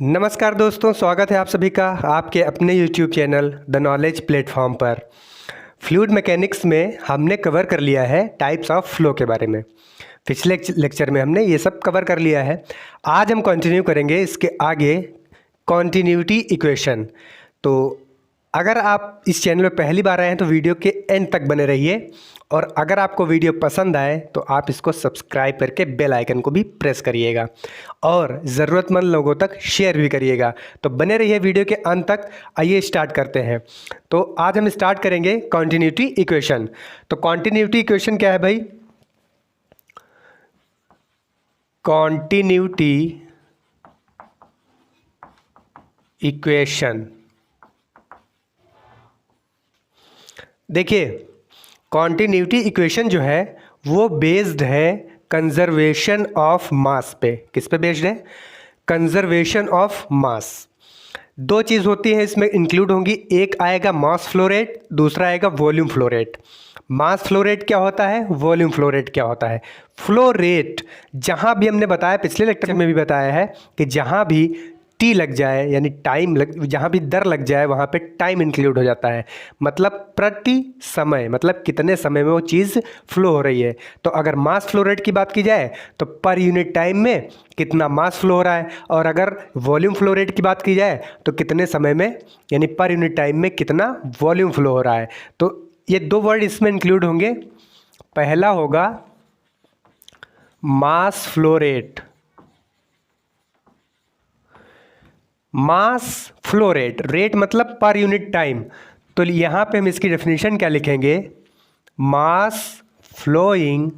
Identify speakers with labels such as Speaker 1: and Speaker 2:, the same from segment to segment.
Speaker 1: नमस्कार दोस्तों, स्वागत है आप सभी का आपके अपने YouTube channel the knowledge platform पर। फ्लूइड मैकेनिक्स में हमने कवर कर लिया है टाइप्स ऑफ फ्लो के बारे में। पिछले लेक्चर में हमने ये सब कवर कर लिया है। आज हम कंटिन्यू करेंगे इसके आगे कॉन्टिन्यूटी इक्वेशन। तो अगर आप इस चैनल में पहली बार आए हैं तो वीडियो के एंड तक बने रहिए, और अगर आपको वीडियो पसंद आए तो आप इसको सब्सक्राइब करके बेल आइकन को भी प्रेस करिएगा और ज़रूरतमंद लोगों तक शेयर भी करिएगा। तो बने रहिए वीडियो के अंत तक। आइए स्टार्ट करते हैं। तो आज हम स्टार्ट करेंगे कॉन्टिन्यूटी इक्वेशन। तो कॉन्टिन्यूटी इक्वेशन क्या है भाई? कॉन्टिन्यूटी इक्वेशन, देखिए कॉन्टिन्यूटी इक्वेशन जो है वो बेस्ड है कंजर्वेशन ऑफ मास पे। किस पे बेस्ड है? कंजर्वेशन ऑफ मास। दो चीज़ होती है इसमें इंक्लूड होंगी, एक आएगा मास फ्लो रेट, दूसरा आएगा volume flow rate. Mass flow rate क्या होता है, वॉल्यूम फ्लो रेट क्या होता है? फ्लो रेट जहाँ भी हमने बताया, पिछले लेक्चर में भी बताया है कि जहाँ भी टी लग जाए यानी टाइम जहाँ भी दर लग जाए वहाँ पे टाइम इंक्लूड हो जाता है। मतलब प्रति समय, मतलब कितने समय में वो चीज़ फ्लो हो रही है। तो अगर मास फ्लो रेट की बात की जाए तो पर यूनिट टाइम में कितना मास फ्लो हो रहा है, और अगर वॉल्यूम फ्लो रेट की बात की जाए तो कितने समय में यानी पर यूनिट टाइम में कितना वॉल्यूम फ्लो हो रहा है। तो ये दो वर्ड इसमें इंक्लूड होंगे। पहला होगा मास flow rate. Mass flow rate, rate मतलब पर यूनिट टाइम। तो यहाँ पे हम इसकी डेफिनेशन क्या लिखेंगे? Mass flowing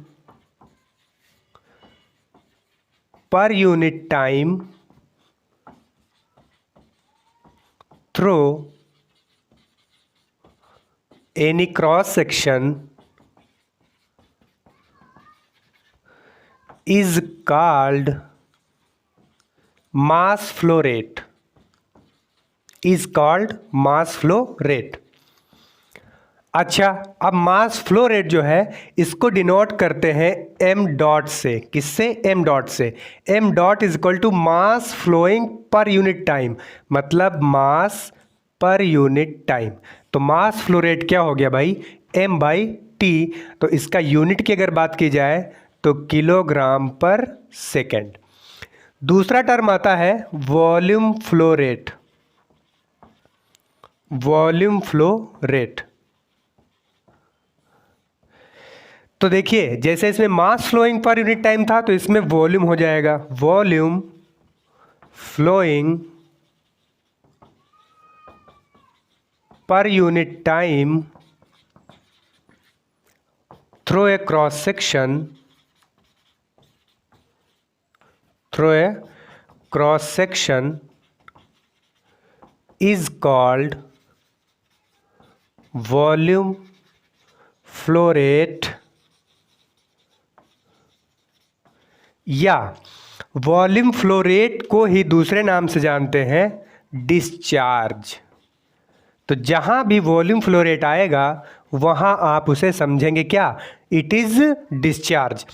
Speaker 1: per unit time through any cross section is called mass flow rate, is called mass flow rate। अच्छा, अब मास फ्लो रेट जो है इसको डिनोट करते हैं एम डॉट से। किससे? एम डॉट से। M dot is equal to mass flowing per unit time, मतलब मास पर यूनिट टाइम। तो मास फ्लो रेट क्या हो गया भाई? M by t. तो इसका यूनिट की अगर बात की जाए तो किलोग्राम पर सेकेंड। दूसरा टर्म आता है volume flow rate. Volume flow rate, तो देखिए जैसे इसमें mass flowing per unit time था तो इसमें वॉल्यूम हो जाएगा volume flowing per unit time through a cross section, through a cross section is called volume flow rate, या वॉल्यूम फ्लो रेट को ही दूसरे नाम से जानते हैं डिस्चार्ज। तो जहां भी वॉल्यूम फ्लो रेट आएगा वहां आप उसे समझेंगे क्या? It is discharge.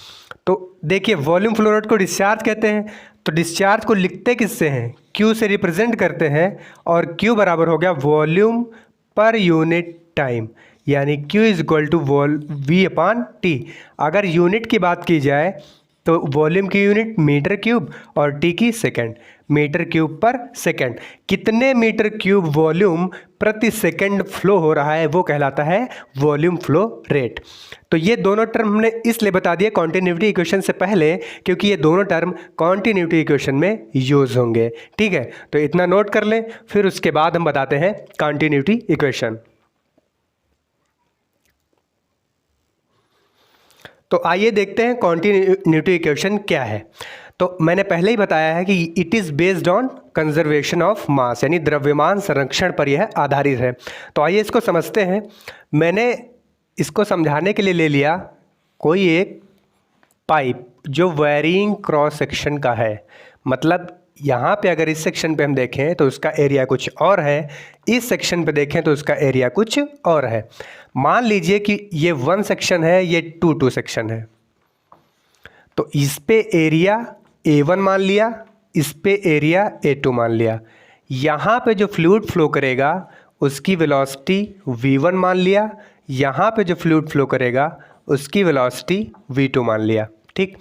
Speaker 1: तो देखिए वॉल्यूम फ्लो रेट को डिस्चार्ज कहते हैं। तो डिस्चार्ज को लिखते किससे हैं? क्यू से रिप्रेजेंट करते हैं, और क्यू बराबर हो गया वॉल्यूम पर यूनिट टाइम, यानी q is equal to v upon t. अगर यूनिट की बात की जाए तो वॉल्यूम की यूनिट मीटर क्यूब और टी की second. Metre cube per second, कितने मीटर क्यूब वॉल्यूम प्रति सेकंड फ्लो हो रहा है वो कहलाता है वॉल्यूम फ्लो रेट। तो ये दोनों टर्म हमने इसलिए बता दिए कॉन्टिन्यूटी इक्वेशन से पहले, क्योंकि ये दोनों टर्म कॉन्टिन्यूटी इक्वेशन में यूज होंगे। ठीक है, तो इतना नोट कर लें, फिर उसके बाद हम बताते हैं कॉन्टिन्यूटी इक्वेशन। तो आइए देखते हैं कॉन्टिन्यूटी इक्वेशन क्या है। तो मैंने पहले ही बताया है कि it is based on conservation of मास, यानी द्रव्यमान संरक्षण पर यह आधारित है। तो आइए इसको समझते हैं। मैंने इसको समझाने के लिए ले लिया कोई एक पाइप जो वेरिंग क्रॉस सेक्शन का है। मतलब यहाँ पे अगर इस सेक्शन पे हम देखें तो उसका एरिया कुछ और है, इस सेक्शन पे देखें तो उसका एरिया कुछ और है। मान लीजिए कि ये 1 सेक्शन है, ये 2 सेक्शन है। तो इस पे एरिया A1 मान लिया इस पे एरिया A2 मान लिया। यहाँ पे जो फ्लूइड फ्लो करेगा उसकी वेलोसिटी V1 मान लिया, यहाँ पे जो फ्लूइड फ्लो करेगा उसकी वेलोसिटी V2 मान लिया। ठीक,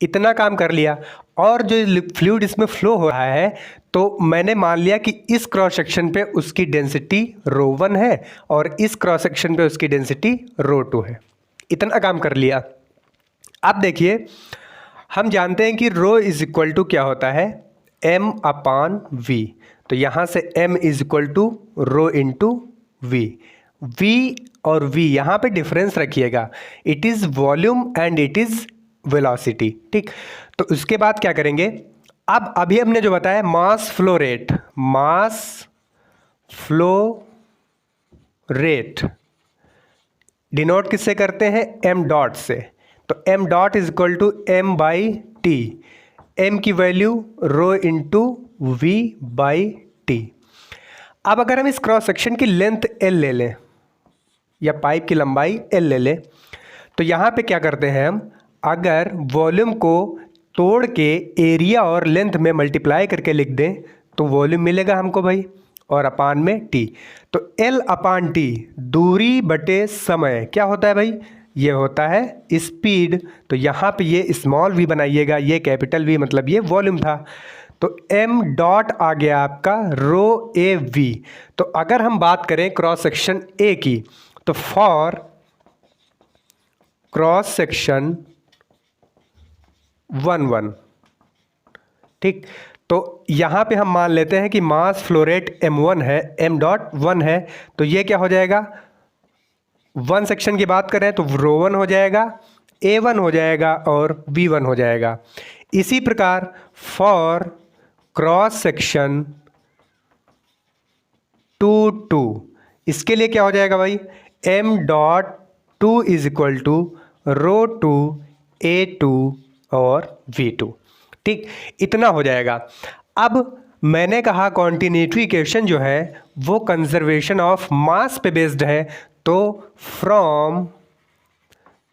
Speaker 1: इतना काम कर लिया। और जो फ्लूइड इसमें फ्लो हो रहा है तो मैंने मान लिया कि इस क्रॉस सेक्शन पे उसकी डेंसिटी ρ1 है और इस क्रॉस सेक्शन पे उसकी डेंसिटी ρ2 है। इतना काम कर लिया। अब देखिए, हम जानते हैं कि ρ इज इक्वल टू क्या होता है, m/v। तो यहाँ से m is equal to ρ into v। v और v यहाँ पे डिफरेंस रखिएगा, it is volume and it is velocity. ठीक, तो उसके बाद क्या करेंगे, अब अभी हमने जो बताया mass flow rate, mass flow rate denote किससे करते हैं, m डॉट से। तो m dot is equal to m by t, m की value ρ into v by t. अब अगर हम इस क्रॉस सेक्शन की लेंथ l ले लें या पाइप की लंबाई l ले लें, तो यहाँ पे क्या करते हैं हम, अगर वॉल्यूम को तोड़ के एरिया और लेंथ में मल्टीप्लाई करके लिख दें तो वॉल्यूम मिलेगा हमको भाई, और अपान में टी। तो L अपान टी दूरी बटे समय क्या होता है भाई, ये होता है स्पीड। तो यहाँ पे ये स्मॉल v बनाइएगा, ये कैपिटल V, मतलब ये वॉल्यूम था। तो m डॉट आ गया आपका ρ/a/v। तो अगर हम बात करें क्रॉस सेक्शन A की, तो फॉर क्रॉस सेक्शन 1/1, ठीक, तो यहाँ पे हम मान लेते हैं कि मास फ्लो रेट m1 है, m डॉट 1 है। तो ये क्या हो जाएगा, 1 सेक्शन की बात करें तो ρ1 हो जाएगा, a1 हो जाएगा और v1 हो जाएगा। इसी प्रकार फॉर क्रॉस सेक्शन 2/2, इसके लिए क्या हो जाएगा भाई, m dot 2 is equal to ρ2 a2 और v2। ठीक, इतना हो जाएगा। अब मैंने कहा कॉन्टिन्यूटी इक्वेशन जो है वो कंजर्वेशन ऑफ मास पे बेस्ड है, तो फ्रॉम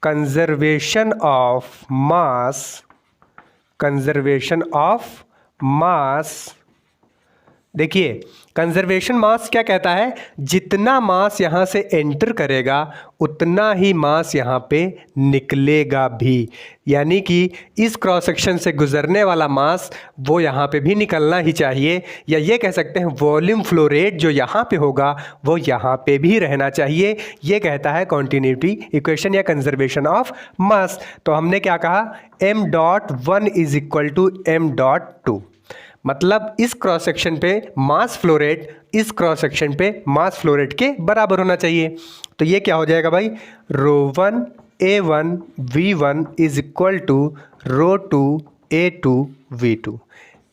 Speaker 1: कंजर्वेशन ऑफ मास, देखिए कंजर्वेशन मास क्या कहता है, जितना मास यहाँ से एंटर करेगा उतना ही मास यहाँ पे निकलेगा भी। यानी कि इस क्रॉस सेक्शन से गुजरने वाला मास वो यहाँ पे भी निकलना ही चाहिए, या ये कह सकते हैं वॉल्यूम फ्लो रेट जो यहाँ पे होगा वो यहाँ पे भी रहना चाहिए। ये कहता है कॉन्टिन्यूटी इक्वेशन या कंजर्वेशन ऑफ मास। तो हमने क्या कहा, m dot 1 is equal to m dot 2, मतलब इस क्रॉस सेक्शन पे मास फ्लो रेट इस क्रॉस सेक्शन पे मास फ्लो रेट के बराबर होना चाहिए। तो ये क्या हो जाएगा भाई, ρ1 a1 v1 is equal to ρ2 a2 v2।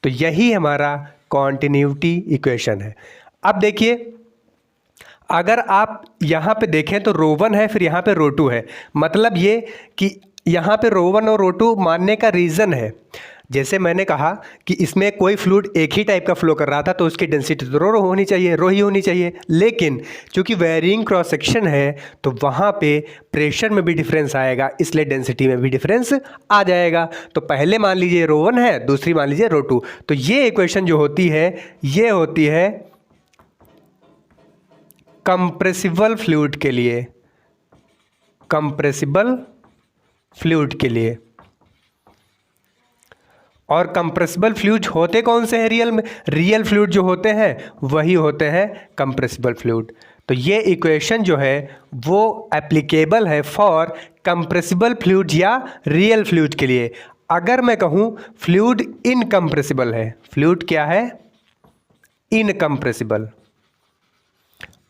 Speaker 1: तो यही हमारा कॉन्टिन्यूटी इक्वेशन है। अब देखिए, अगर आप यहाँ पे देखें तो ρ1 है, फिर यहाँ पे ρ2 है, मतलब ये कि यहाँ पे ρ1 और ρ2 मानने का रीज़न है, जैसे मैंने कहा कि इसमें कोई फ्लूइड एक ही टाइप का फ्लो कर रहा था तो उसकी डेंसिटी तो रो होनी चाहिए, रो ही होनी चाहिए। लेकिन चूंकि वेरिंग क्रॉस सेक्शन है तो वहाँ पे प्रेशर में भी डिफरेंस आएगा, इसलिए डेंसिटी में भी डिफरेंस आ जाएगा। तो पहले मान लीजिए ρ1 है, दूसरी मान लीजिए ρ2। तो ये इक्वेशन जो होती है ये होती है कंप्रेसिबल फ्लूइड के लिए, कंप्रेसिबल फ्लूइड के लिए। और कंप्रेसिबल फ्लूइड होते कौन से हैं रियल में, रियल फ्लूइड जो होते हैं वही होते हैं कंप्रेसिबल फ्लूइड। तो ये इक्वेशन जो है वो एप्लीकेबल है फॉर कंप्रेसिबल फ्लूइड या रियल फ्लूइड के लिए। अगर मैं कहूँ फ्लूइड इनकम्प्रेसिबल है, फ्लूइड क्या है, इनकम्प्रेसिबल।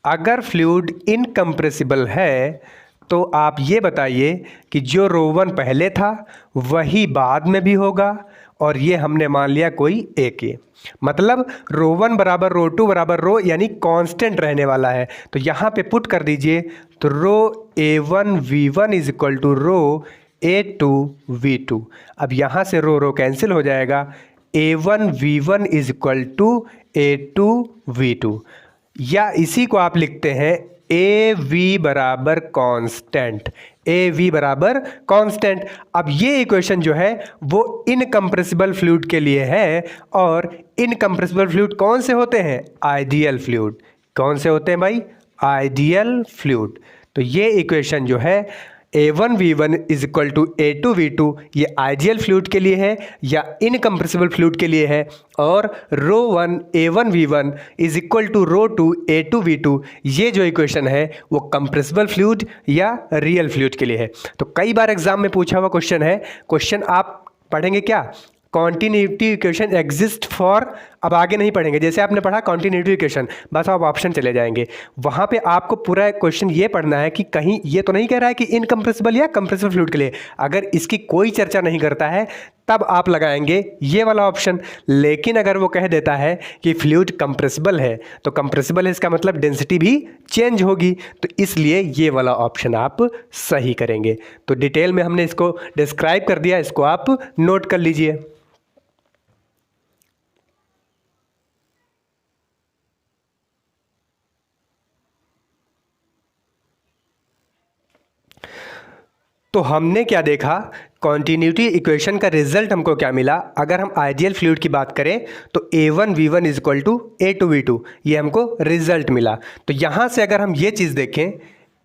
Speaker 1: अगर फ्लूइड इनकम्प्रेसिबल है तो आप ये बताइए कि जो ρ1 पहले था वही बाद में भी होगा, और ये हमने मान लिया कोई एक ही, मतलब ρ1 बराबर ρ2 बराबर रो, यानी कांस्टेंट रहने वाला है। तो यहाँ पे पुट कर दीजिए, तो ρ(a1 v1) is equal to ρ(a2 v2)। अब यहाँ से रो कैंसिल हो जाएगा, a1 v1 is equal to a2 v2, या इसी को आप लिखते हैं ए वी बराबर कांस्टेंट, ए वी बराबर कांस्टेंट। अब ये इक्वेशन जो है वो इनकम्प्रेसिबल फ्लूइड के लिए है, और इनकम्प्रेसिबल फ्लूइड कौन से होते हैं? Ideal fluid. कौन से होते हैं भाई? Ideal fluid. तो ये इक्वेशन जो है A1V1 is equal to A2V2, ये आइडियल फ्लूइड के लिए है या इनकम्प्रेसिबल फ्लूइड के लिए है, और ρ1 A1V1 is equal to ρ2 A2V2, ये जो इक्वेशन है वो कंप्रेसिबल फ्लूइड या रियल फ्लूइड के लिए है। तो कई बार एग्जाम में पूछा हुआ क्वेश्चन है। क्वेश्चन आप पढ़ेंगे क्या? कॉन्टिन्यूटी इक्वेशन एग्जिस्ट फॉर, अब आगे नहीं पढ़ेंगे। जैसे आपने पढ़ा कॉन्टिन्यूटी इक्वेशन, बस आप ऑप्शन चले जाएंगे, वहाँ पे आपको पूरा क्वेश्चन ये पढ़ना है कि कहीं ये तो नहीं कह रहा है कि इनकम्प्रेसिबल या कंप्रेसिबल फ्लूइड के लिए। अगर इसकी कोई चर्चा नहीं करता है तब आप लगाएंगे ये वाला ऑप्शन। लेकिन अगर वो कह देता है कि फ्लूइड कंप्रेसिबल है, तो कंप्रेसिबल है इसका मतलब डेंसिटी भी चेंज होगी, तो इसलिए ये वाला ऑप्शन आप सही करेंगे। तो डिटेल में हमने इसको डिस्क्राइब कर दिया, इसको आप नोट कर लीजिए। तो हमने क्या देखा? कॉन्टिन्यूटी इक्वेशन का रिजल्ट हमको क्या मिला? अगर हम आइडियल फ्लूइड की बात करें तो A1V1 is equal to A2V2, ये हमको रिजल्ट मिला। तो यहाँ से अगर हम ये चीज़ देखें,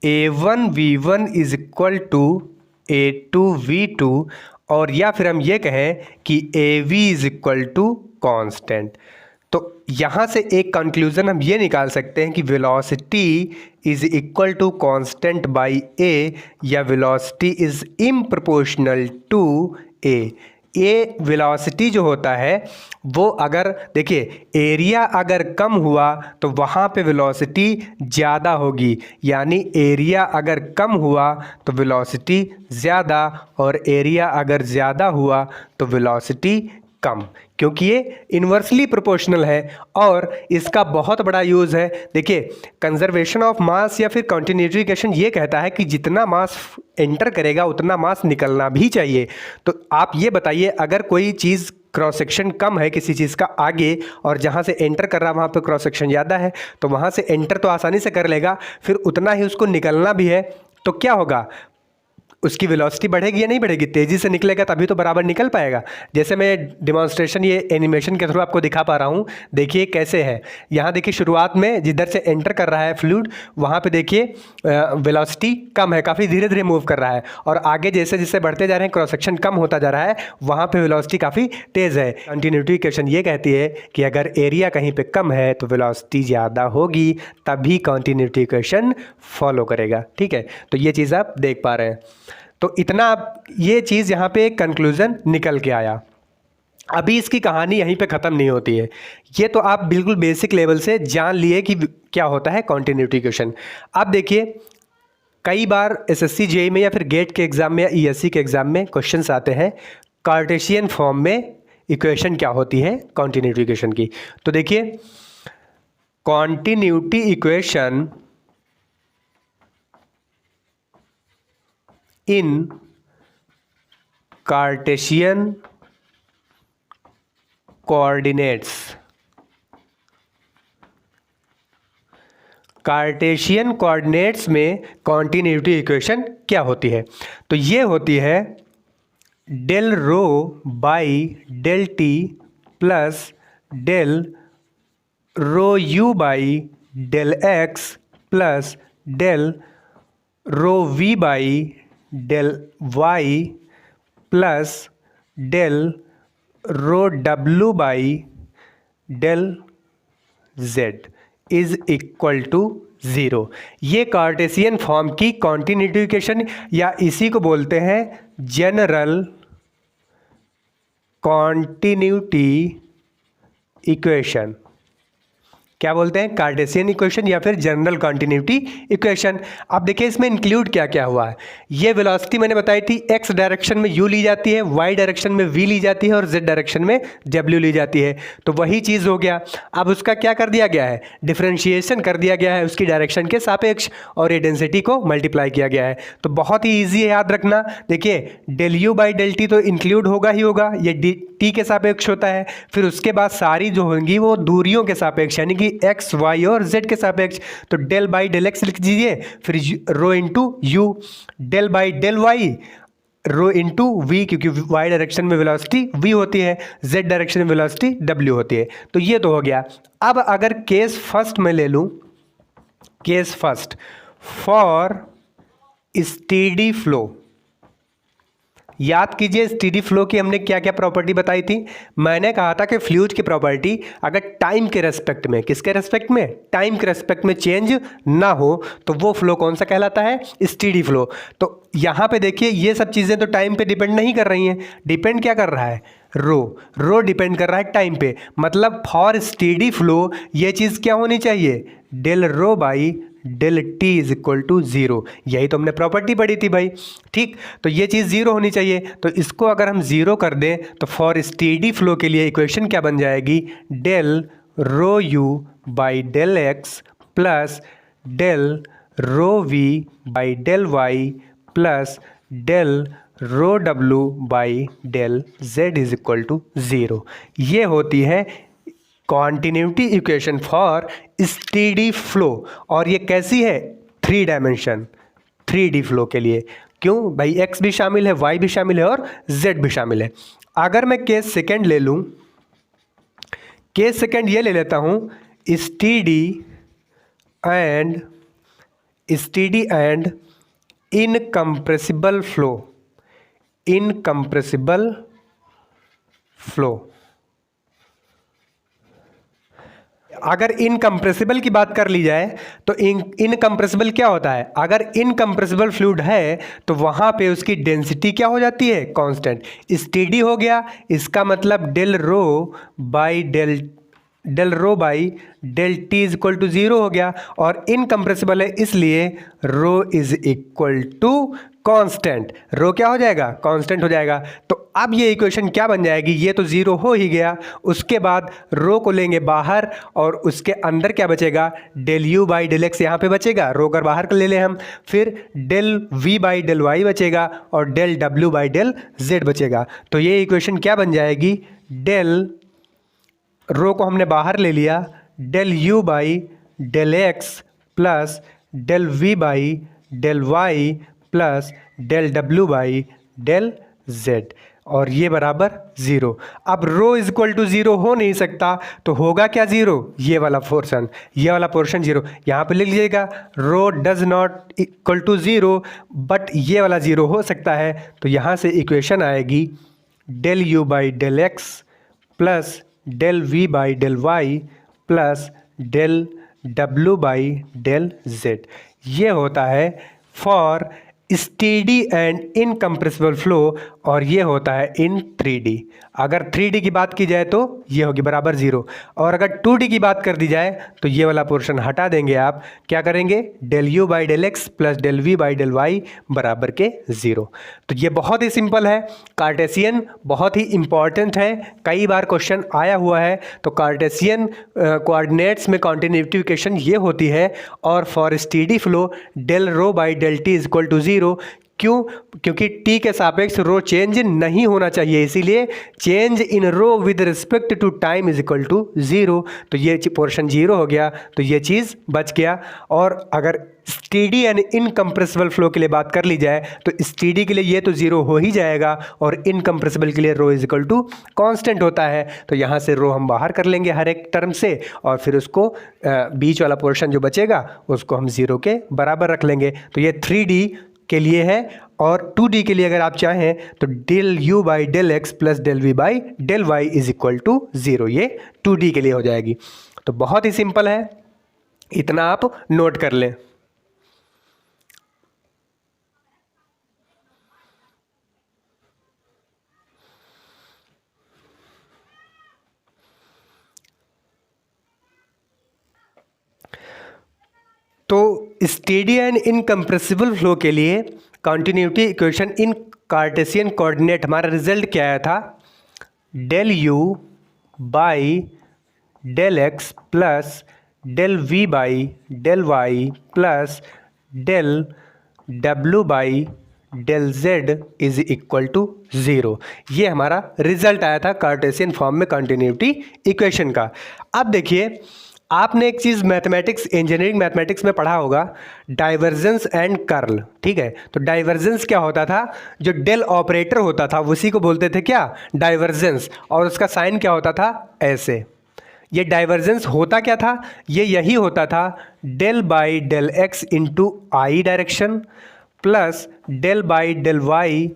Speaker 1: A1V1 is equal to A2V2, और या फिर हम ये कहें कि AV is equal to constant, तो यहाँ से एक कंक्लूजन हम ये निकाल सकते हैं कि velocity is equal to constant by A, या velocity is improportional to A. ये वेलोसिटी जो होता है वो, अगर देखिए एरिया अगर कम हुआ तो वहाँ पे वेलोसिटी ज़्यादा होगी, यानी एरिया अगर कम हुआ तो वेलोसिटी ज़्यादा, और एरिया अगर ज़्यादा हुआ तो वेलोसिटी कम, क्योंकि ये इन्वर्सली प्रोपोर्शनल है। और इसका बहुत बड़ा यूज़ है। देखिए कंजर्वेशन ऑफ मास या फिर कॉन्टिन्यूटी इक्वेशन ये कहता है कि जितना मास एंटर करेगा उतना मास निकलना भी चाहिए। तो आप ये बताइए, अगर कोई चीज़ क्रॉस सेक्शन कम है किसी चीज़ का आगे, और जहाँ से एंटर कर रहा है वहाँ पे क्रॉस सेक्शन ज़्यादा है, तो वहाँ से एंटर तो आसानी से कर लेगा, फिर उतना ही उसको निकलना भी है, तो क्या होगा? उसकी वेलोसिटी बढ़ेगी या नहीं बढ़ेगी? तेज़ी से निकलेगा तभी तो बराबर निकल पाएगा। जैसे मैं डिमॉन्स्ट्रेशन ये एनिमेशन के थ्रू आपको दिखा पा रहा हूँ, देखिए कैसे है। यहाँ देखिए शुरुआत में जिधर से एंटर कर रहा है फ्लूइड, वहाँ पे देखिए वेलोसिटी कम है, काफ़ी धीरे धीरे मूव कर रहा है, और आगे जैसे जैसे बढ़ते जा रहे हैं क्रॉस सेक्शन कम होता जा रहा है, वहाँ पे वेलोसिटी काफ़ी तेज़ है। कंटिन्यूटी इक्वेशन ये कहती है कि अगर एरिया कहीं पे कम है तो वेलोसिटी ज़्यादा होगी, तभी कंटिन्यूटी इक्वेशन फॉलो करेगा। ठीक है, तो ये चीज़ आप देख पा रहे हैं। तो इतना ये चीज़ यहाँ पे एक कंक्लूज़न निकल के आया। अभी इसकी कहानी यहीं पे ख़त्म नहीं होती है। ये तो आप बिल्कुल बेसिक लेवल से जान लिए कि क्या होता है कॉन्टिन्यूटी इक्वेशन। अब देखिए कई बार एसएससी जेईई में या फिर गेट के एग्ज़ाम में या ईएससी के एग्ज़ाम में क्वेश्चंस आते हैं कार्टेशियन फॉर्म में इक्वेशन क्या होती है कॉन्टिन्यूटी इक्वेशन की। तो देखिए continuity equation in Cartesian coordinates, Cartesian coordinates में कॉन्टिन्यूटी इक्वेशन क्या होती है? तो ये होती है del rho by del t plus del rho u by del x plus del rho v by del y plus del rho डब्ल्यू by del z is equal to 0। ये कार्टेशियन फॉर्म की कॉन्टिन्यूटी इक्वेशन, या इसी को बोलते हैं general continuity equation. क्या बोलते हैं? कार्टेशियन इक्वेशन या फिर जनरल कॉन्टिन्यूटी इक्वेशन। अब देखिए इसमें इंक्लूड क्या क्या हुआ है। ये वेलोसिटी मैंने बताई थी, एक्स डायरेक्शन में यू ली जाती है, वाई डायरेक्शन में वी ली जाती है, और जेड डायरेक्शन में डब्ल्यू ली जाती है। तो वही चीज़ हो गया। अब उसका क्या कर दिया गया है? डिफ्रेंशिएशन कर दिया गया है उसकी डायरेक्शन के सापेक्ष, और ये डेंसिटी को मल्टीप्लाई किया गया है। तो बहुत ही ईजी है याद रखना। देखिए del u by del t तो इंक्लूड होगा ही होगा, ये टी के सापेक्ष होता है। फिर उसके बाद सारी जो होंगी वो दूरियों के सापेक्ष, यानी कि एक्स वाई और जेड के सापेक्ष, तो डेल बाई डेल एक्स लिख दीजिए, फिर rho into u, del by del y rho into v, क्योंकि वाई डायरेक्शन में वेलोसिटी v होती है, z डायरेक्शन में वेलोसिटी w होती है। तो ये तो हो गया। अब अगर केस फर्स्ट में ले लूं, case first for steady flow, याद कीजिए स्टेडी फ्लो की हमने क्या क्या प्रॉपर्टी बताई थी। मैंने कहा था कि फ्लूइड की प्रॉपर्टी अगर टाइम के रेस्पेक्ट में, किसके रेस्पेक्ट में, टाइम के रेस्पेक्ट में चेंज ना हो तो वो फ्लो कौन सा कहलाता है, स्टेडी फ्लो। तो यहाँ पे देखिए ये सब चीज़ें तो टाइम पे डिपेंड नहीं कर रही हैं, डिपेंड क्या कर रहा है, रो डिपेंड कर रहा है टाइम पे। मतलब फॉर स्टेडी फ्लो ये चीज़ क्या होनी चाहिए, del rho by del t is equal to zero. यही तो हमने प्रॉपर्टी पढ़ी थी भाई, ठीक। तो ये चीज़ जीरो होनी चाहिए, तो इसको अगर हम जीरो कर दें तो फॉर स्टेडी फ्लो के लिए इक्वेशन क्या बन जाएगी, del rho u by del x plus del rho v by del y plus del rho डब्लू by del z is equal to zero. ये होती है continuity equation for steady flow. और ये कैसी है, 3 डायमेंशन 3D फ्लो के लिए। क्यों भाई, x भी शामिल है, y भी शामिल है और z भी शामिल है। अगर मैं केस सेकंड ले लूं, केस सेकंड ये ले लेता हूं, steady and incompressible flow, incompressible flow. अगर इनकम्प्रेसिबल की बात कर ली जाए तो इनकम्प्रेसिबल क्या होता है, अगर इनकम्प्रेसिबल फ्लूइड है तो वहाँ पे उसकी डेंसिटी क्या हो जाती है, कांस्टेंट। स्टेडी हो गया, इसका मतलब del rho by del t is equal to zero हो गया। और इनकम्प्रेसिबल है इसलिए rho is equal to constant, rho क्या हो जाएगा, कांस्टेंट हो जाएगा। तो अब ये इक्वेशन क्या बन जाएगी, ये तो ज़ीरो हो ही गया, उसके बाद रो को लेंगे बाहर और उसके अंदर क्या बचेगा, del u by del x यहाँ पे बचेगा, रो कर बाहर कर ले लें हम, फिर del v by del y बचेगा और डेल डब्ल्यू बाई डेल जेड बचेगा। तो ये इक्वेशन क्या बन जाएगी, डेल रो को हमने बाहर ले लिया, del u by del x plus del v by del y plus del डब्ल्यू बाई डेल जेड, और ये बराबर ज़ीरो। अब rho is equal to zero हो नहीं सकता, तो होगा क्या ज़ीरो, ये वाला पोर्शन, ये वाला पोर्शन ज़ीरो। यहाँ पे लिख लीजिएगा rho does not equal to zero, but ये वाला ज़ीरो हो सकता है। तो यहाँ से इक्वेशन आएगी del u by del x plus del v by del y plus del डब्ल्यू बाई डेल जेड। ये होता है for steady and incompressible flow, और ये होता है इन 3D। अगर 3D की बात की जाए तो ये होगी बराबर ज़ीरो, और अगर 2D की बात कर दी जाए तो ये वाला पोर्शन हटा देंगे आप, क्या करेंगे, del u by del x plus del v by del y बराबर के ज़ीरो। तो ये बहुत ही सिंपल है, कार्टेशियन बहुत ही इंपॉर्टेंट है, कई बार क्वेश्चन आया हुआ है। तो कार्टेशियन कोऑर्डिनेट्स में कॉन्टिन्यूटी इक्वेशन ये होती है, और for steady flow del rho by del t is equal to zero. क्यों, क्योंकि टी के सापेक्ष रो चेंज नहीं होना चाहिए, इसीलिए change in rho with respect to time is equal to zero. तो ये पोर्शन जीरो हो गया, तो ये चीज़ बच गया। और अगर स्टेडी एंड इनकम्प्रेसिबल फ्लो के लिए बात कर ली जाए तो स्टेडी के लिए ये तो ज़ीरो हो ही जाएगा, और इनकम्प्रेसिबल के लिए रो इज इक्वल टू कांस्टेंट होता है। तो यहाँ से रो हम बाहर कर लेंगे हर एक टर्म से, और फिर उसको बीच वाला पोर्शन जो बचेगा उसको हम ज़ीरो के बराबर रख लेंगे। तो ये 3D के लिए है, और 2D के लिए अगर आप चाहें तो del u by del x plus del v by del y is equal to zero, ये 2D के लिए हो जाएगी। तो बहुत ही सिंपल है, इतना आप नोट कर लें। तो स्टेडी एंड इनकम्प्रेसिबल फ्लो के लिए continuity equation in Cartesian coordinate, हमारा रिजल्ट क्या आया था, del u by del x plus del v by del y plus del डब्ल्यू by del z is equal to zero. ये हमारा रिजल्ट आया था कार्टेशियन फॉर्म में कॉन्टिन्यूटी इक्वेशन का। अब देखिए आपने एक चीज़ मैथमेटिक्स, इंजीनियरिंग मैथमेटिक्स में पढ़ा होगा, डाइवर्जेंस एंड कर्ल, ठीक है। तो डाइवर्जेंस क्या होता था, जो डेल ऑपरेटर होता था उसी को बोलते थे क्या, डाइवर्जेंस, और उसका साइन क्या होता था, ऐसे। ये डाइवर्जेंस होता क्या था, ये यही होता था del by del x into i direction plus del by del y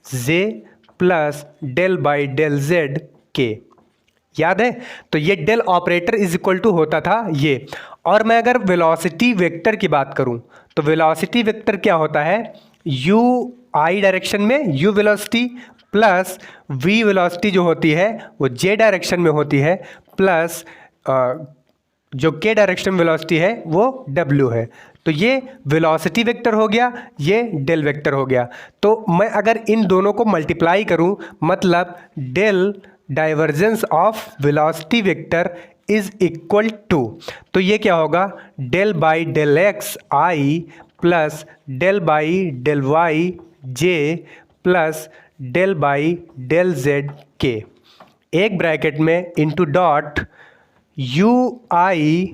Speaker 1: j plus del by del z के, याद है। तो ये del operator is equal to होता था ये। और मैं अगर वेलोसिटी वेक्टर की बात करूं तो वेलोसिटी वेक्टर क्या होता है, यू आई डायरेक्शन में u velocity plus v velocity जो होती है वो जे डायरेक्शन में होती है प्लस जो के डायरेक्शन वेलोसिटी है वो डब्ल्यू है। तो ये वेलोसिटी वेक्टर हो गया, ये डेल वेक्टर हो गया। तो मैं अगर इन दोनों को मल्टीप्लाई करूं मतलब del divergence of velocity vector is equal to, तो ये क्या होगा, del by del x i plus del by del y j plus del by del z के, एक ब्रैकेट में into dot u i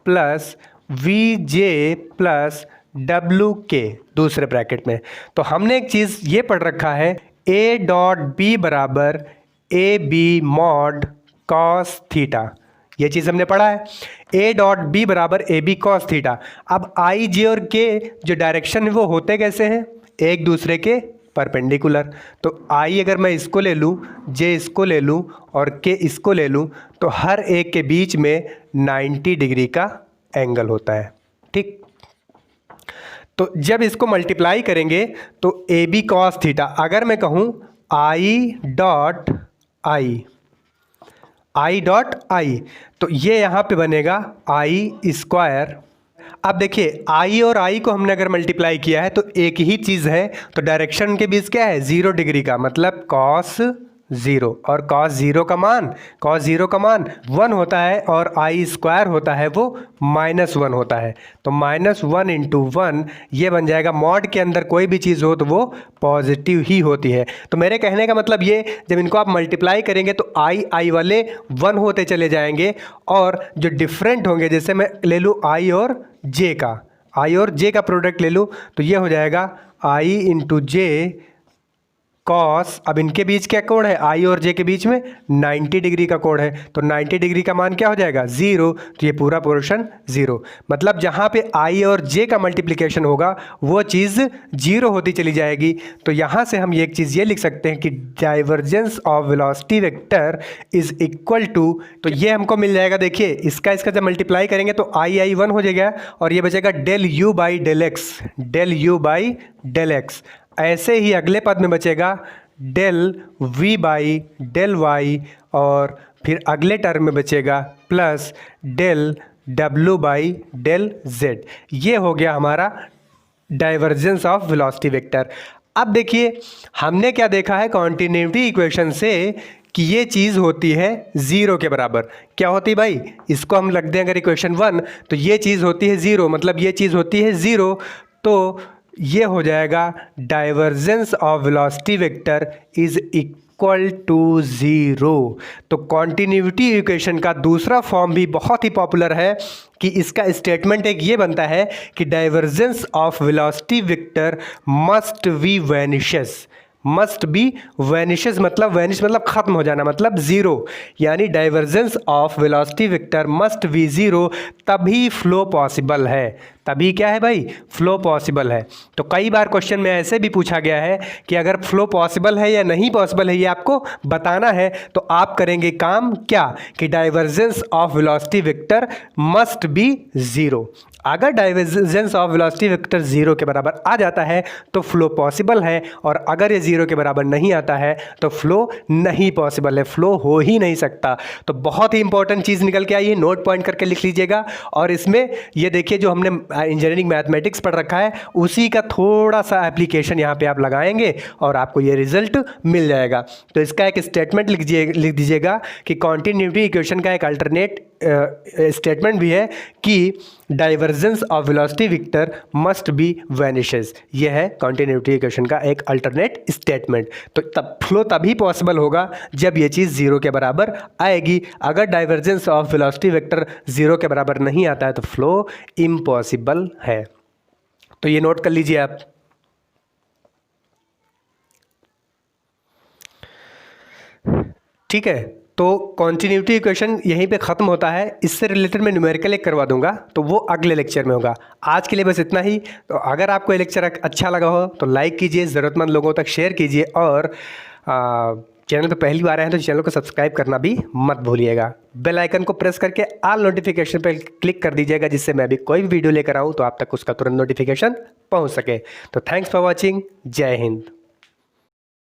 Speaker 1: plus v j plus डब्ल्यू के दूसरे ब्रैकेट में। तो हमने एक चीज़ ये पढ़ रखा है, ए डॉट बी बराबर a b mod cos theta, ये चीज़ हमने पढ़ा है, ए डॉट बी बराबर ए बी कॉस थीटा। अब आई जे और के जो डायरेक्शन है वो होते कैसे हैं, एक दूसरे के परपेंडिकुलर। तो आई अगर मैं इसको ले लूँ, जे इसको ले लूँ और के इसको ले लूँ तो हर एक के बीच में 90 डिग्री का एंगल होता है, ठीक। तो जब इसको मल्टीप्लाई करेंगे तो ए बी कॉस थीटा, अगर मैं कहूँ आई डॉट आई तो ये यहाँ पे बनेगा आई स्क्वायर। अब देखिए आई और आई को हमने अगर मल्टीप्लाई किया है तो एक ही चीज़ है, तो डायरेक्शन के बीच क्या है, 0 डिग्री का, मतलब कॉस 0, और कॉस 0 का मान 1 होता है और आई स्क्वायर होता है वो -1 होता है। तो -1 इंटू 1 ये बन जाएगा, मॉड के अंदर कोई भी चीज़ हो तो वो पॉजिटिव ही होती है। तो मेरे कहने का मतलब ये, जब इनको आप मल्टीप्लाई करेंगे तो आई वाले 1 होते चले जाएंगे और जो डिफरेंट होंगे, जैसे मैं ले लूँ आई और जे का प्रोडक्ट ले लूँ तो ये हो जाएगा आई इंटू जे कॉस, अब इनके बीच क्या कोण है, आई और जे के बीच में 90 डिग्री का कोण है, तो 90 डिग्री का मान क्या हो जाएगा, 0। तो ये पूरा पोर्शन 0, मतलब जहाँ पे आई और जे का मल्टीप्लिकेशन होगा वो चीज़ 0 होती चली जाएगी। तो यहाँ से हम एक चीज़ ये लिख सकते हैं कि divergence of velocity vector is equal to, तो ये हमको मिल जाएगा, देखिए इसका जब मल्टीप्लाई करेंगे तो आई 1 हो जाएगा और ये बचेगा del u by del x. ऐसे ही अगले पद में बचेगा del v by del y और फिर अगले टर्म में बचेगा प्लस डेल डब्ल्यू बाई डेल जेड। ये हो गया हमारा डाइवर्जेंस ऑफ वेलोसिटी वेक्टर। अब देखिए हमने क्या देखा है कॉन्टिन्यूटी इक्वेशन से कि ये चीज़ होती है 0 के बराबर। क्या होती है भाई, इसको हम रख दें अगर इक्वेशन 1 तो ये चीज़ होती है 0, मतलब ये चीज़ होती है 0। तो ये हो जाएगा divergence of velocity vector is equal to 0। तो कॉन्टिन्यूटी इक्वेशन का दूसरा फॉर्म भी बहुत ही पॉपुलर है कि इसका स्टेटमेंट एक ये बनता है कि divergence of velocity vector must be vanishes, मतलब वैनिश मतलब खत्म हो जाना, मतलब 0, यानी divergence of velocity vector must be 0, तभी फ्लो पॉसिबल है। तभी क्या है भाई, फ्लो पॉसिबल है। तो कई बार क्वेश्चन में ऐसे भी पूछा गया है कि अगर फ्लो पॉसिबल है या नहीं पॉसिबल है ये आपको बताना है, तो आप करेंगे काम क्या कि divergence of velocity vector must be 0। अगर डाइवर्जेंस ऑफ वेलोसिटी वेक्टर 0 के बराबर आ जाता है तो फ्लो पॉसिबल है, और अगर ये 0 के बराबर नहीं आता है तो फ्लो नहीं पॉसिबल है, फ्लो हो ही नहीं सकता। तो बहुत ही इंपॉर्टेंट चीज़ निकल के आई है, नोट पॉइंट करके लिख लीजिएगा। और इसमें ये देखिए जो हमने इंजीनियरिंग मैथमेटिक्स पढ़ रखा है उसी का थोड़ा सा एप्लीकेशन यहाँ पे आप लगाएंगे और आपको ये रिजल्ट मिल जाएगा। तो इसका एक स्टेटमेंट लिख दीजिएगा कि कॉन्टिन्यूटी इक्वेशन का एक अल्टरनेट स्टेटमेंट भी है कि divergence of velocity vector must be vanishes. यह है कॉन्टिन्यूटी इक्वेशन का एक अल्टरनेट स्टेटमेंट। तो तब फ्लो तभी पॉसिबल होगा जब ये चीज़ जीरो के बराबर आएगी। अगर divergence of velocity vector zero के बराबर नहीं आता है तो फ्लो इम्पॉसिबल है। तो ये नोट कर लीजिए आप। ठीक है, तो कॉन्टिन्यूटी इक्वेशन यहीं पे ख़त्म होता है। इससे रिलेटेड मैं न्यूमेरिकल एक करवा दूंगा, तो वो अगले लेक्चर में होगा। आज के लिए बस इतना ही। तो अगर आपको ये लेक्चर अच्छा लगा हो तो लाइक कीजिए, ज़रूरतमंद लोगों तक शेयर कीजिए, और चैनल पे पहली बार आए हैं तो चैनल को सब्सक्राइब करना भी मत भूलिएगा। बेल आइकन को प्रेस करके ऑल नोटिफिकेशन पे क्लिक कर दीजिएगा, जिससे मैं भी कोई भी वीडियो लेकर आऊँ तो आप तक उसका तुरंत नोटिफिकेशन पहुँच सके। तो थैंक्स फॉर वॉचिंग। जय हिंद।